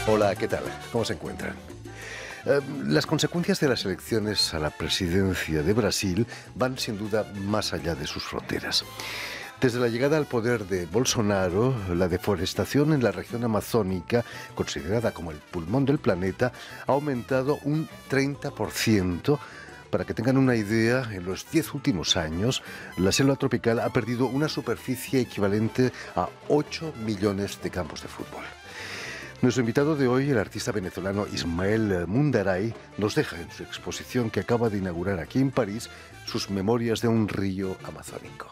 Hola, ¿qué tal? ¿Cómo se encuentran? Las consecuencias de las elecciones a la presidencia de Brasil van sin duda más allá de sus fronteras. Desde la llegada al poder de Bolsonaro, la deforestación en la región amazónica, considerada como el pulmón del planeta, ha aumentado un 30%. Para que tengan una idea, en los 10 últimos años, la selva tropical ha perdido una superficie equivalente a 8 millones de campos de fútbol. Nuestro invitado de hoy, el artista venezolano Ismael Mundaray, nos deja en su exposición que acaba de inaugurar aquí en París sus memorias de un río amazónico.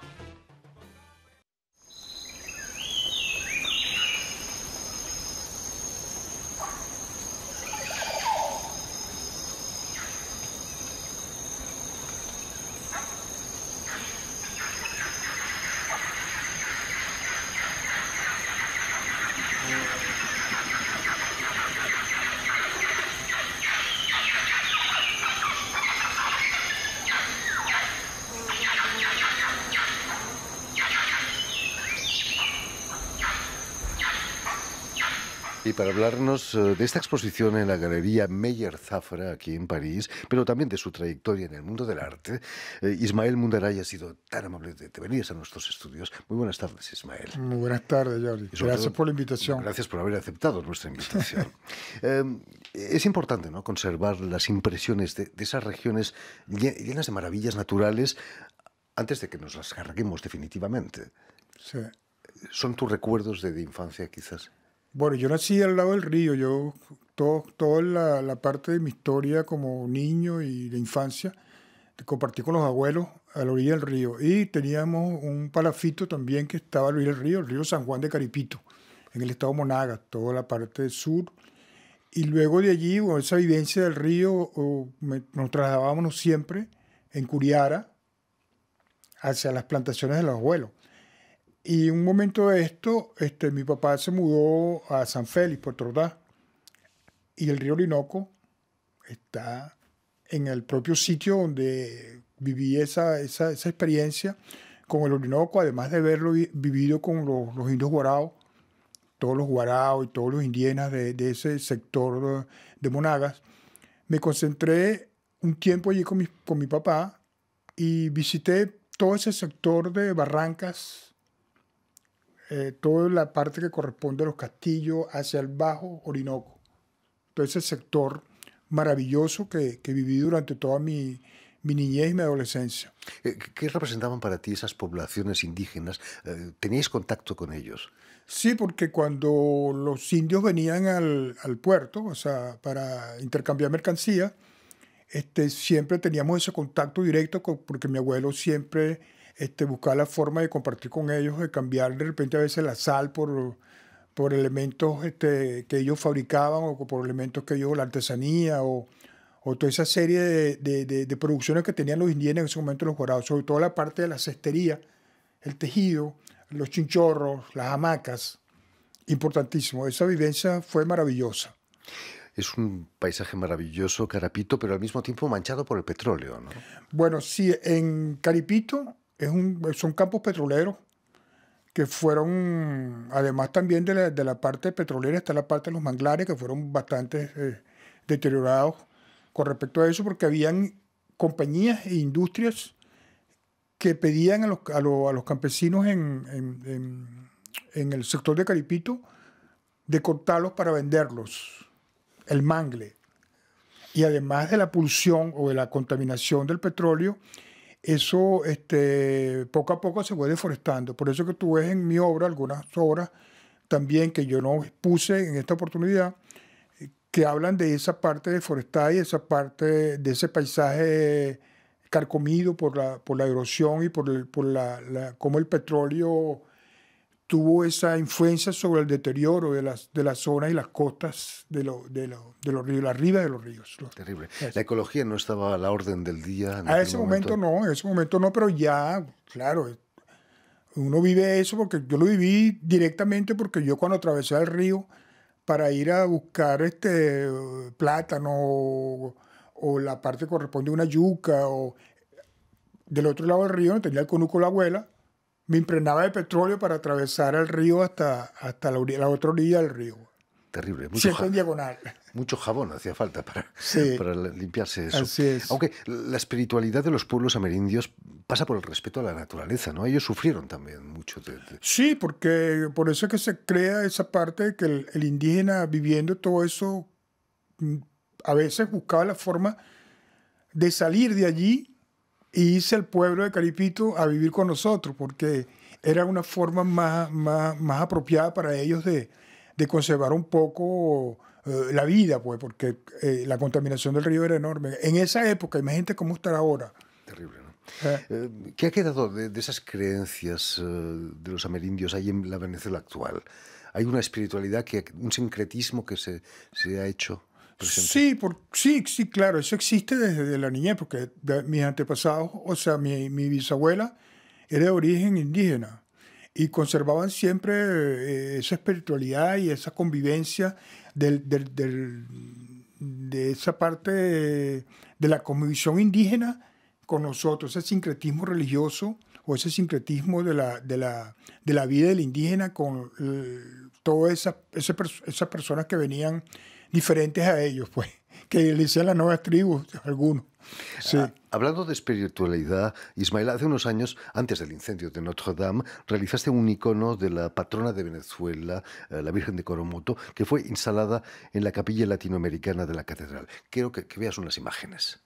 Y para hablarnos de esta exposición en la Galería Meyer Zafra, aquí en París, pero también de su trayectoria en el mundo del arte, Ismael Mundaray ha sido tan amable de venir a nuestros estudios. Muy buenas tardes, Ismael. Muy buenas tardes, Jordi. Gracias por la invitación. Gracias por haber aceptado nuestra invitación. Es importante, ¿no?, conservar las impresiones de esas regiones llenas de maravillas naturales antes de que nos las carguemos definitivamente. Sí. ¿Son tus recuerdos de infancia, quizás? Bueno, yo nací al lado del río. Yo, toda la parte de mi historia como niño y de infancia, compartí con los abuelos a la orilla del río. Y teníamos un palafito también que estaba a la orilla del río, el río San Juan de Caripito, en el estado Monagas, toda la parte sur. Y luego de allí, con esa vivencia del río, nos trasladábamos siempre en Curiara hacia las plantaciones de los abuelos. Y un momento de esto, mi papá se mudó a San Félix, Puerto Ordaz, y el río Orinoco está en el propio sitio donde viví esa experiencia con el Orinoco, además de haberlo vivido con los indios guaraos, todos los guaraos y todos los indígenas de ese sector de Monagas. Me concentré un tiempo allí con mi papá y visité todo ese sector de Barrancas, toda la parte que corresponde a los castillos hacia el Bajo Orinoco. Todo ese sector maravilloso que viví durante toda mi niñez y mi adolescencia. ¿Qué representaban para ti esas poblaciones indígenas? ¿Teníais contacto con ellos? Sí, porque cuando los indios venían al puerto, o sea, para intercambiar mercancía, siempre teníamos ese contacto directo porque mi abuelo siempre buscaba la forma de compartir con ellos, de cambiar de repente a veces la sal por elementos que ellos fabricaban o por elementos que ellos, la artesanía o toda esa serie de producciones que tenían los indígenas en ese momento, los guaraos, sobre todo la parte de la cestería, el tejido, los chinchorros, las hamacas, importantísimo. Esa vivencia fue maravillosa. Es un paisaje maravilloso, Carapito, pero al mismo tiempo manchado por el petróleo, ¿no? Bueno, sí, en Caripito son campos petroleros que fueron, además también de la parte petrolera, está la parte de los manglares que fueron bastante deteriorados con respecto a eso, porque habían compañías e industrias que pedían a los campesinos en el sector de Caripito de cortarlos para venderlos, el mangle. Y además de la polución o de la contaminación del petróleo, eso poco a poco se fue deforestando. Por eso que tú ves en mi obra algunas obras también que yo no puse en esta oportunidad, que hablan de esa parte deforestada y esa parte de ese paisaje carcomido por la erosión y por cómo el petróleo tuvo esa influencia sobre el deterioro de las zonas y las costas de los ríos, las ribas de los ríos. Terrible. La ecología no estaba a la orden del día. En ese momento no, pero ya, claro, uno vive eso porque yo lo viví directamente, porque yo cuando atravesé el río para ir a buscar plátano o la parte que corresponde a una yuca, o del otro lado del río tenía el conuco la abuela, me impregnaba de petróleo para atravesar el río hasta la otra orilla del río. Terrible. Siempre en diagonal. Mucho jabón hacía falta Sí, para limpiarse eso. así es. Aunque la espiritualidad de los pueblos amerindios pasa por el respeto a la naturaleza, ¿no? Ellos sufrieron también mucho Sí, porque por eso es que se crea esa parte de que el indígena viviendo todo eso, mm, a veces buscaba la forma de salir de allí e irse al pueblo de Caripito a vivir con nosotros, porque era una forma más apropiada para ellos de conservar un poco la vida, pues, porque la contaminación del río era enorme. En esa época, imagínate cómo estará ahora. terrible, ¿no? Eh, ¿Qué ha quedado de esas creencias de los amerindios ahí en la Venezuela actual? ¿Hay una espiritualidad, un sincretismo que se ha hecho presente? Sí, sí, claro, eso existe desde la niñez, porque mis antepasados, o sea, mi bisabuela era de origen indígena y conservaban siempre esa espiritualidad y esa convivencia de esa parte de la convicción indígena con nosotros, ese sincretismo religioso o ese sincretismo de la vida del indígena con todas esas personas que venían diferentes a ellos, pues, que le decían las nuevas tribus, algunos. Sí. Hablando de espiritualidad, Ismael, hace unos años, antes del incendio de Notre Dame, realizaste un icono de la patrona de Venezuela, la Virgen de Coromoto, que fue instalada en la capilla latinoamericana de la catedral. Quiero que veas unas imágenes.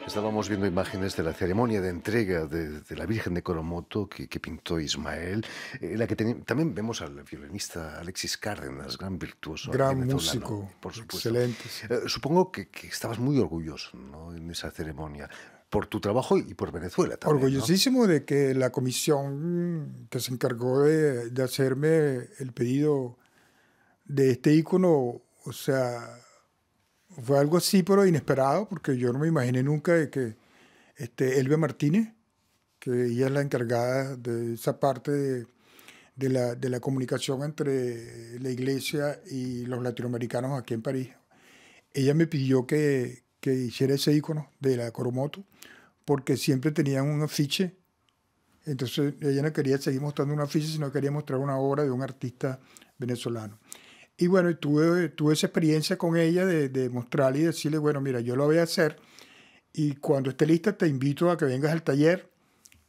Estábamos viendo imágenes de la ceremonia de entrega de la Virgen de Coromoto que pintó Ismael, en la que también vemos al violinista Alexis Cárdenas, gran virtuoso Gran venezolano, músico, por supuesto. excelente. Sí. Supongo que estabas muy orgulloso, ¿no?, en esa ceremonia, por tu trabajo y por Venezuela también, ¿no? Orgullosísimo de que la comisión que se encargó de hacerme el pedido de este ícono, o sea, fue algo así, pero inesperado, porque yo no me imaginé nunca de que Elvia Martínez, que ella es la encargada de esa parte de la comunicación entre la iglesia y los latinoamericanos aquí en París, ella me pidió que hiciera ese ícono de la Coromoto, porque siempre tenían un afiche. Entonces ella no quería seguir mostrando un afiche, sino quería mostrar una obra de un artista venezolano. Y bueno, tuve esa experiencia con ella de mostrarle y decirle, bueno, mira, yo lo voy a hacer y cuando esté lista te invito a que vengas al taller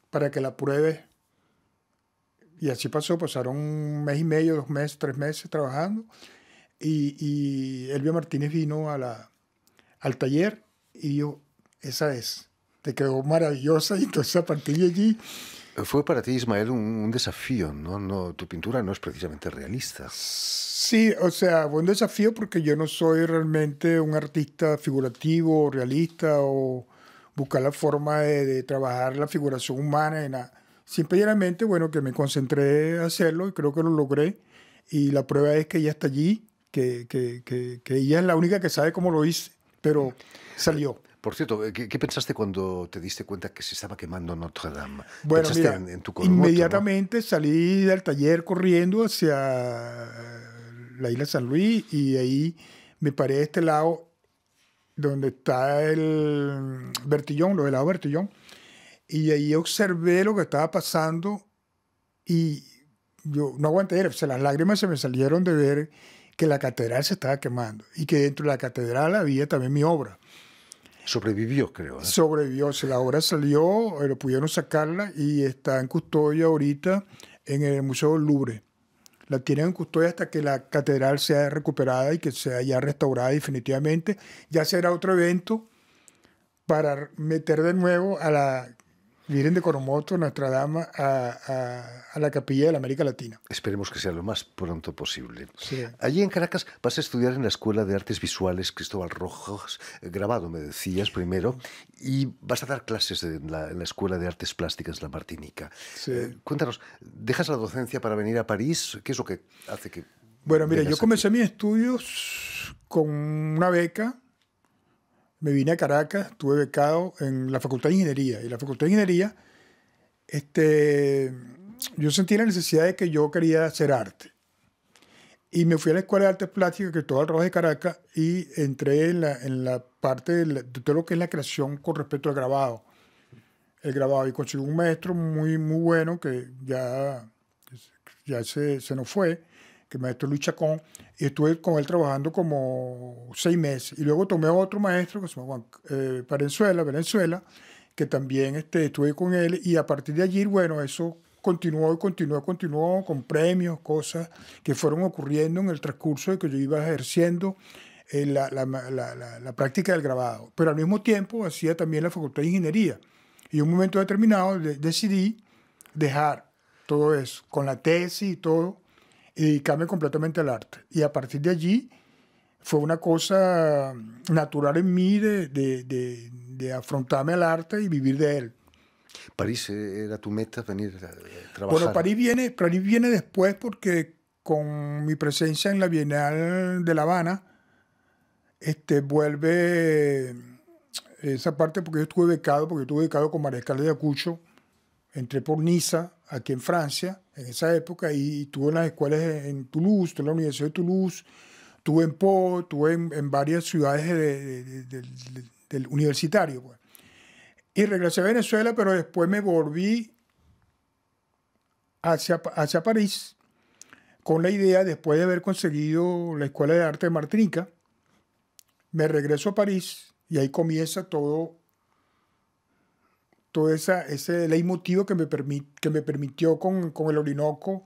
para que la pruebes. Y así pasó, pasaron 1 mes y medio, 2 meses, 3 meses trabajando. Y Elvia Martínez vino al taller y yo, esa es. Te quedó maravillosa y entonces a partir de allí... Fue para ti, Ismael, un desafío, ¿no? No, tu pintura no es precisamente realista. Sí, o sea, fue un desafío porque yo no soy realmente un artista figurativo, realista o buscar la forma de trabajar la figuración humana y nada. Simplemente, bueno, que me concentré a hacerlo y creo que lo logré. Y la prueba es que ella está allí, que ella es la única que sabe cómo lo hice, pero salió. Por cierto, ¿qué pensaste cuando te diste cuenta que se estaba quemando Notre Dame? Bueno, ¿Pensaste mira, en tu Coromoto, inmediatamente salí del taller corriendo hacia la isla San Luis y ahí me paré de este lado donde está el Bertillón, los helados Bertillón, y ahí observé lo que estaba pasando y yo no aguanté, o sea, las lágrimas se me salieron de ver que la catedral se estaba quemando y que dentro de la catedral había también mi obra. Sobrevivió, creo. Sobrevivió, la obra salió, pudieron sacarla y está en custodia ahorita en el Museo del Louvre. La tienen en custodia hasta que la catedral sea recuperada y que sea ya restaurada definitivamente. Ya será otro evento para meter de nuevo a la Virgen de Coromoto, Nuestra Dama, a la capilla de la América Latina. Esperemos que sea lo más pronto posible. Sí. Allí en Caracas vas a estudiar en la Escuela de Artes Visuales Cristóbal Rojas, grabado, me decías primero, y vas a dar clases en la Escuela de Artes Plásticas La Martinica. Sí. Cuéntanos, ¿dejas la docencia para venir a París? ¿Qué es lo que hace que... Bueno, mira, yo comencé mis estudios con una beca. Me vine a Caracas, estuve becado en la Facultad de Ingeniería. Y la Facultad de Ingeniería, yo sentí la necesidad de que yo quería hacer arte. Y me fui a la Escuela de Artes Plásticas Cristóbal Rojas de Caracas y entré en la parte de todo lo que es la creación con respecto al grabado. El grabado. Y conseguí un maestro muy, muy bueno que ya se nos fue, que el maestro Luis Chacón, y estuve con él trabajando como 6 meses. Y luego tomé a otro maestro que se llama Valenzuela, que también estuve con él, y a partir de allí, bueno, eso continuó con premios, cosas que fueron ocurriendo en el transcurso de que yo iba ejerciendo la práctica del grabado. Pero al mismo tiempo hacía también la Facultad de Ingeniería. Y en un momento determinado decidí dejar todo eso, con la tesis y todo, y dedicarme completamente al arte. Y a partir de allí fue una cosa natural en mí de afrontarme al arte y vivir de él. ¿París era tu meta, venir a trabajar? Bueno, París viene después porque con mi presencia en la Bienal de La Habana, vuelve esa parte porque yo estuve becado con María Escarlata de Ayacucho. Entré por Niza, aquí en Francia, en esa época, y estuve en las escuelas en Toulouse, estuve en la Universidad de Toulouse, estuve en Pau, estuve en varias ciudades del universitario. Pues. Y regresé a Venezuela, pero después me volví hacia París con la idea, después de haber conseguido la Escuela de Arte de Martinica, me regreso a París y ahí comienza todo ese leitmotiv que me permitió con el Orinoco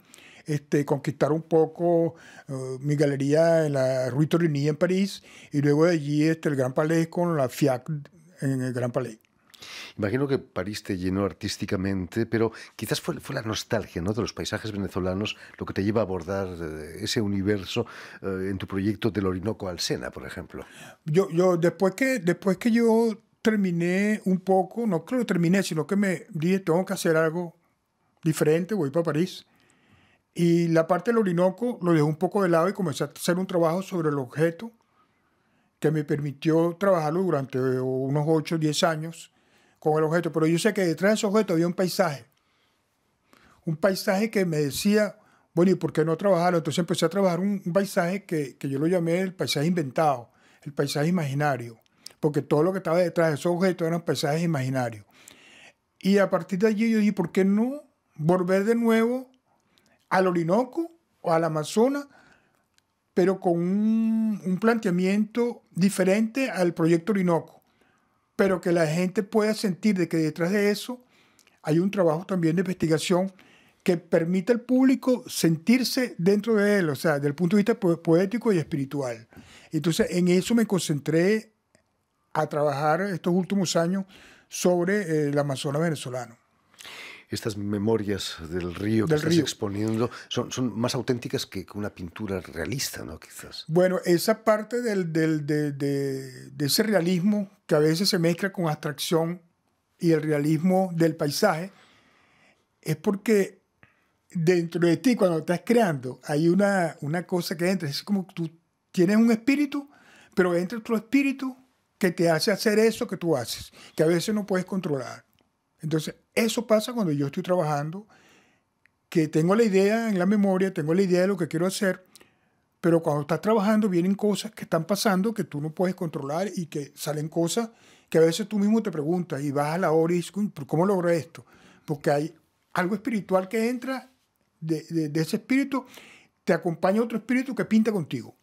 conquistar un poco mi galería en la Rue Torigny en París y luego de allí el Gran Palais con la FIAC en el Gran Palais. Imagino que París te llenó artísticamente, pero quizás fue la nostalgia, ¿no?, de los paisajes venezolanos lo que te lleva a abordar ese universo en tu proyecto del Orinoco al Sena, por ejemplo. Yo después que yo terminé un poco, no creo que terminé, sino que me dije, tengo que hacer algo diferente, voy para París. Y la parte del Orinoco lo dejé un poco de lado y comencé a hacer un trabajo sobre el objeto que me permitió trabajarlo durante unos 8 o 10 años con el objeto. Pero yo sé que detrás de ese objeto había un paisaje que me decía, bueno, ¿y por qué no trabajarlo? Entonces empecé a trabajar un paisaje que yo lo llamé el paisaje inventado, el paisaje imaginario, porque todo lo que estaba detrás de esos objetos eran paisajes imaginarios. Y a partir de allí yo dije, ¿por qué no volver de nuevo al Orinoco o al Amazonas, pero con un planteamiento diferente al proyecto Orinoco, pero que la gente pueda sentir de que detrás de eso hay un trabajo también de investigación que permite al público sentirse dentro de él, o sea, desde el punto de vista poético y espiritual. Entonces, en eso me concentré a trabajar estos últimos años sobre el Amazonas venezolano. Estas memorias del río que estás exponiendo son más auténticas que una pintura realista, ¿no? Quizás. Bueno, esa parte de ese realismo que a veces se mezcla con abstracción y el realismo del paisaje es porque dentro de ti, cuando estás creando, hay una cosa que entra. Es como que tú tienes un espíritu, pero entra otro espíritu que te hace hacer eso que tú haces, que a veces no puedes controlar. Entonces, eso pasa cuando yo estoy trabajando, que tengo la idea en la memoria, tengo la idea de lo que quiero hacer, pero cuando estás trabajando vienen cosas que están pasando que tú no puedes controlar y que salen cosas que a veces tú mismo te preguntas y vas a la hora y dices, ¿cómo logré esto? Porque hay algo espiritual que entra de ese espíritu, te acompaña otro espíritu que pinta contigo.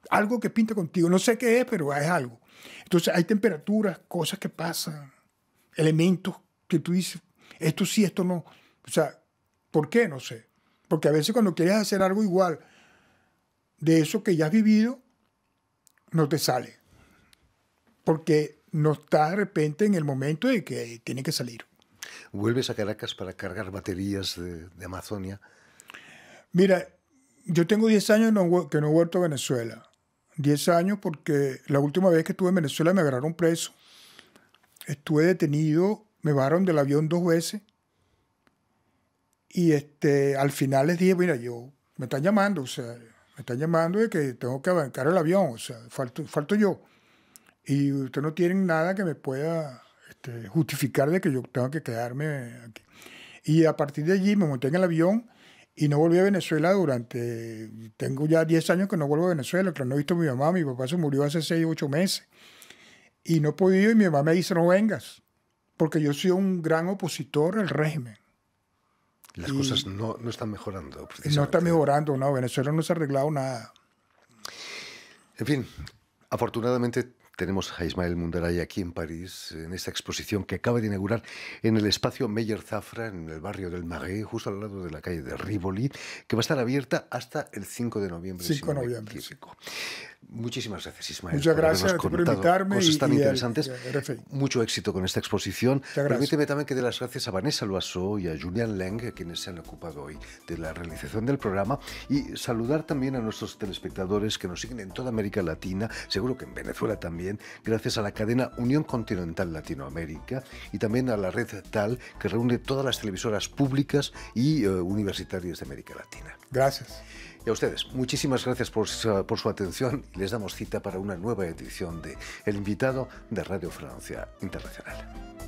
Algo que pinta contigo. No sé qué es, pero es algo. Entonces hay temperaturas, cosas que pasan, elementos que tú dices, esto sí, esto no. O sea, ¿por qué? No sé. Porque a veces cuando quieres hacer algo igual de eso que ya has vivido, no te sale. Porque no estás de repente en el momento de que tiene que salir. ¿Vuelves a Caracas para cargar baterías de Amazonia? Mira, yo tengo 10 años que no he vuelto a Venezuela. 10 años porque la última vez que estuve en Venezuela me agarraron preso. Estuve detenido, me bajaron del avión 2 veces. Y al final les dije, mira, me están llamando, o sea, me están llamando de que tengo que bancar el avión, o sea, falto yo. Y ustedes no tienen nada que me pueda justificar de que yo tengo que quedarme aquí. Y a partir de allí me monté en el avión y no volví a Venezuela tengo ya 10 años que no vuelvo a Venezuela, que no he visto a mi mamá, mi papá se murió hace 6 o 8 meses. Y no he podido, y mi mamá me dice, no vengas, porque yo soy un gran opositor al régimen. Las cosas no están mejorando, precisamente. No está mejorando, no, Venezuela no se ha arreglado nada. En fin, afortunadamente tenemos a Ismael Mundaray aquí en París, en esta exposición que acaba de inaugurar en el espacio Meyer Zafra, en el barrio del Marais, justo al lado de la calle de Rivoli, que va a estar abierta hasta el 5 de noviembre. 5 de noviembre. Sí. Muchísimas gracias, Ismael. Muchas gracias por invitarme. Cosas tan interesantes. RFI. Mucho éxito con esta exposición. Permíteme también que dé las gracias a Vanessa Loiseau y a Julian Leng, quienes se han ocupado hoy de la realización del programa, y saludar también a nuestros telespectadores que nos siguen en toda América Latina, seguro que en Venezuela también, gracias a la cadena Unión Continental Latinoamérica y también a la red TAL, que reúne todas las televisoras públicas y universitarias de América Latina. Gracias. Y a ustedes, muchísimas gracias por su atención y les damos cita para una nueva edición de El Invitado de Radio Francia Internacional.